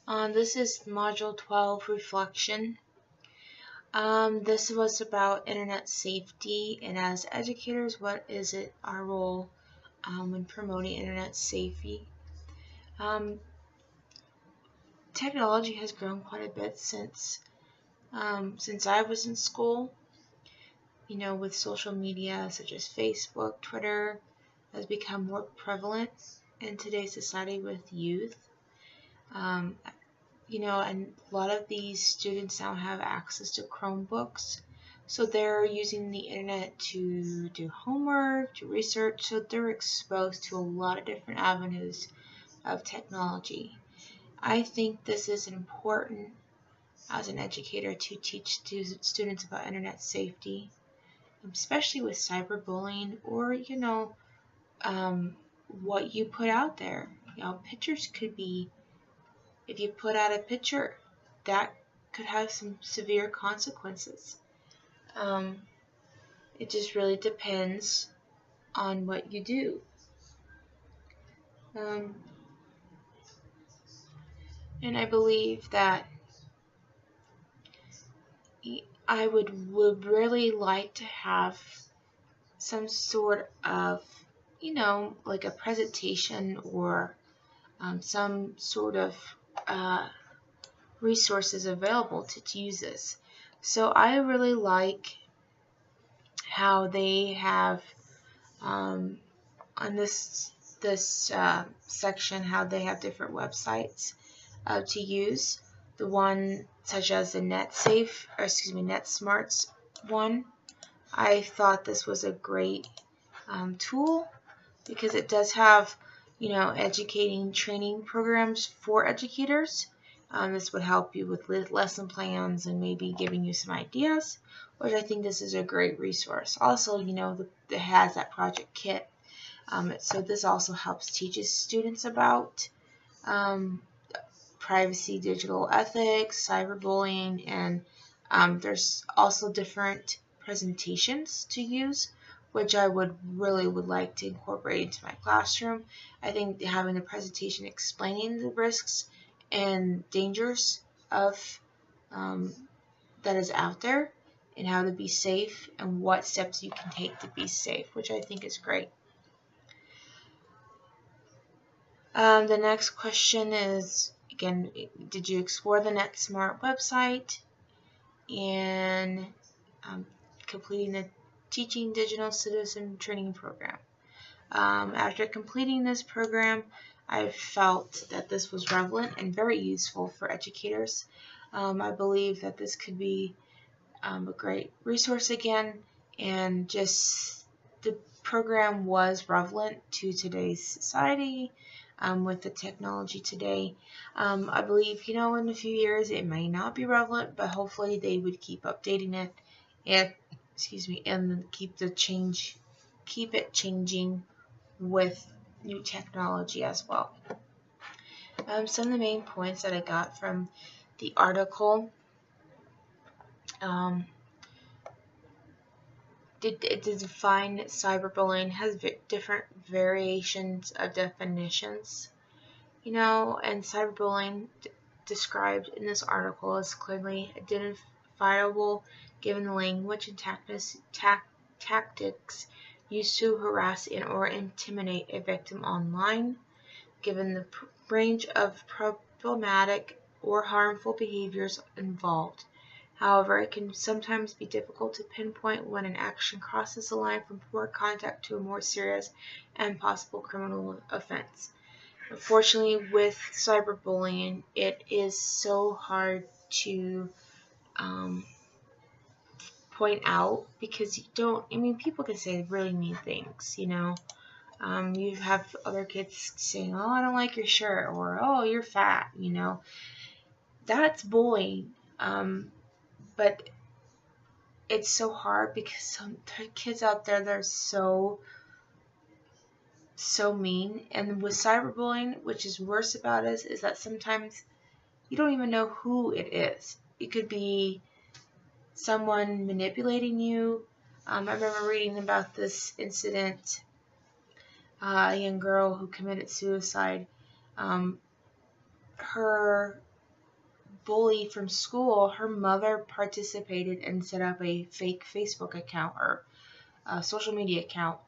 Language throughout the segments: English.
This is Module 12, Reflection. This was about internet safety, and as educators, what is it our role in promoting internet safety? Um, Technology has grown quite a bit since I was in school. You know, with social media such as Facebook, Twitter, has become more prevalent in today's society with youth. Um, and a lot of these students now have access to Chromebooks, so they're using the internet to do homework, to research, so they're exposed to a lot of different avenues of technology. I think this is important as an educator to teach students about internet safety, especially with cyberbullying or, what you put out there. Pictures could be, if you put out a picture, that could have some severe consequences. Um, it just really depends on what you do. Um, and I believe that I would really like to have some sort of, like a presentation or some sort of resources available to use this. So I really like how they have on this section how they have different websites to use. The one such as the NetSmarts one. I thought this was a great tool because it does have, educating training programs for educators. This would help you with lesson plans and maybe giving you some ideas, which I think this is a great resource. Also, it has that project kit. So this also helps teaches students about privacy, digital ethics, cyberbullying, and there's also different presentations to use, which I would like to incorporate into my classroom. I think having a presentation explaining the risks and dangers of that is out there and how to be safe and what steps you can take to be safe, which I think is great. The next question is, again, did you explore the NetSmart website and completing the Teaching Digital Citizen Training Program? After completing this program, I felt that this was relevant and very useful for educators. I believe that this could be a great resource again, and just the program was relevant to today's society with the technology today. I believe, in a few years it may not be relevant, but hopefully they would keep updating it and keep it changing with new technology as well. Some of the main points that I got from the article, it define cyberbullying has different variations of definitions, and cyberbullying described in this article is clearly identifiable given the language and tactics used to harass and or intimidate a victim online, given the range of problematic or harmful behaviors involved. However, it can sometimes be difficult to pinpoint when an action crosses the line from poor contact to a more serious and possible criminal offense. Unfortunately, with cyberbullying, it is so hard to point out because people can say really mean things, you have other kids saying, oh, I don't like your shirt, or oh, you're fat, that's bullying. But it's so hard because some kids out there, they're so mean. And with cyberbullying, which is worse about it, is that sometimes you don't even know who it is. It could be someone manipulating you. I remember reading about this incident, a young girl who committed suicide. Her bully from school, her mother participated and set up a fake Facebook account or a social media account,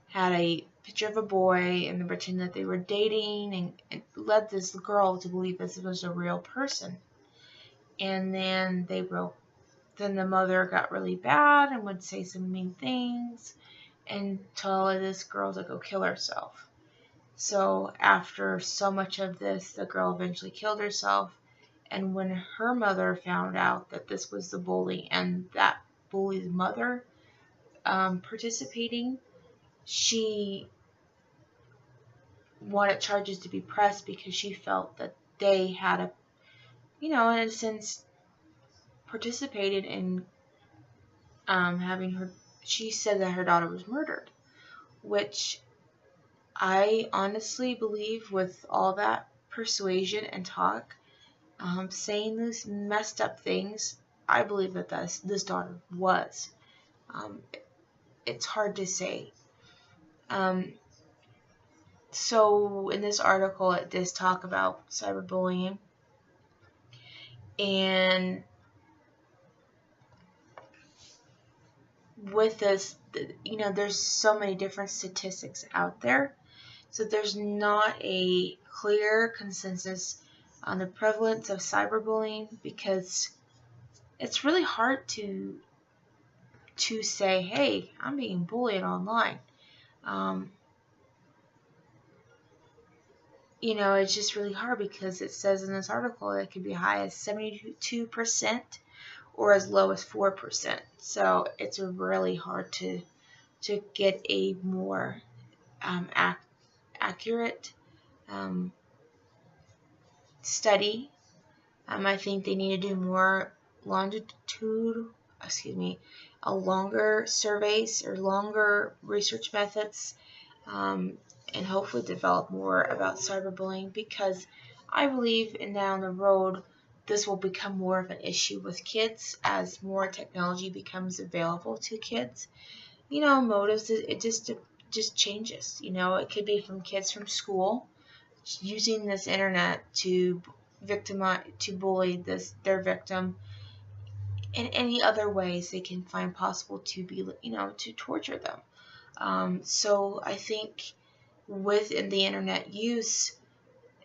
had a picture of a boy and then pretend that they were dating, and led this girl to believe this was a real person. And then then the mother got really bad and would say some mean things and tell this girl to go kill herself. So after so much of this, the girl eventually killed herself. And when her mother found out that this was the bully and that bully's mother participating, she wanted charges to be pressed because she felt that they had in a sense, participated in having her. She said that her daughter was murdered, which I honestly believe, with all that persuasion and talk, saying these messed up things, I believe that this daughter was. It's hard to say. So in this article, it does talk about cyberbullying, and with this, there's so many different statistics out there, so there's not a clear consensus on the prevalence of cyberbullying, because it's really hard to say, hey, I'm being bullied online. It's just really hard, because it says in this article that it could be high as 72% or as low as 4%. So it's really hard to get a more accurate study. I think they need to do more longer surveys or longer research methods, and hopefully develop more about cyberbullying, because I believe down the road this will become more of an issue with kids as more technology becomes available to kids. Motives, it just changes. It could be from kids from school using this internet to bully their victim in any other ways they can find possible to be, to torture them. So I think within the internet use,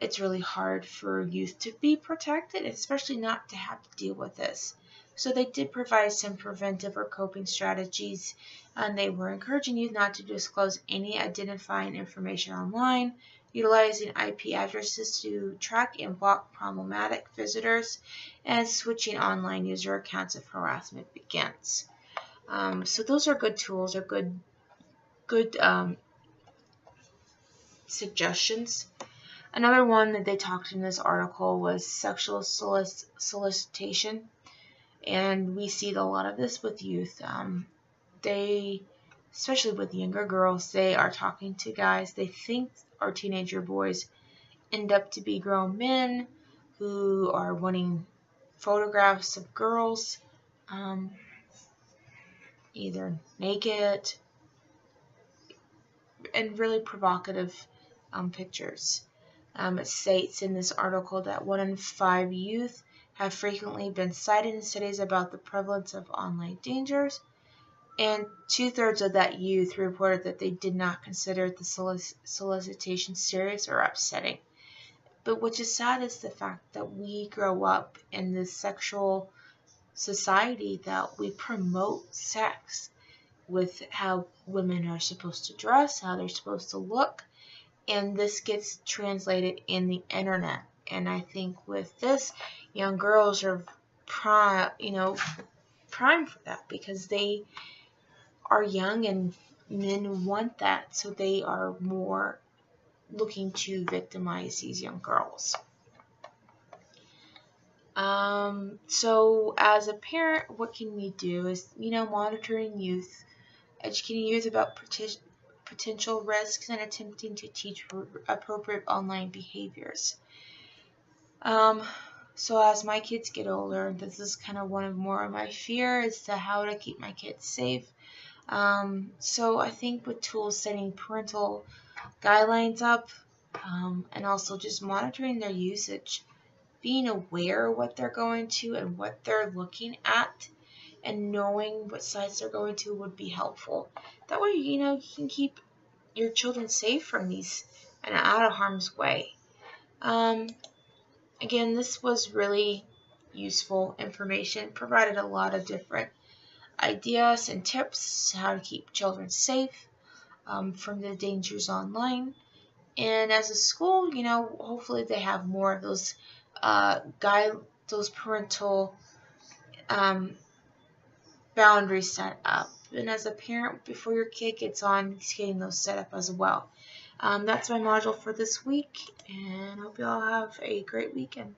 it's really hard for youth to be protected, especially not to have to deal with this. So they did provide some preventive or coping strategies, and they were encouraging youth not to disclose any identifying information online, utilizing IP addresses to track and block problematic visitors, and switching online user accounts if harassment begins. So those are good tools, or good suggestions. Another one that they talked in this article was sexual solicitation, and we see a lot of this with youth. Especially with younger girls, they are talking to guys they think are teenager boys, end up to be grown men who are wanting photographs of girls, either naked and really provocative pictures. It states in this article that 1 in 5 youth have frequently been cited in studies about the prevalence of online dangers, and 2/3 of that youth reported that they did not consider the solicitation serious or upsetting. But what is sad is the fact that we grow up in this sexual society that we promote sex with how women are supposed to dress, how they're supposed to look, and this gets translated in the internet. And I think with this, young girls are prime for that, because they are young and men want that, so they are more looking to victimize these young girls. So as a parent, what can we do is, monitoring youth, educating youth about potential risks, and attempting to teach appropriate online behaviors. So as my kids get older, this is kind of more of my fear as to how to keep my kids safe. So I think with tools, setting parental guidelines up, and also just monitoring their usage, being aware of what they're going to and what they're looking at and knowing what sites they're going to would be helpful. That way, you can keep your children safe from these and out of harm's way. Again, this was really useful information, provided a lot of different ideas and tips how to keep children safe from the dangers online. And as a school, hopefully they have more of those those parental boundaries set up. And as a parent, before your kid gets on, getting those set up as well. That's my module for this week, and I hope you all have a great weekend.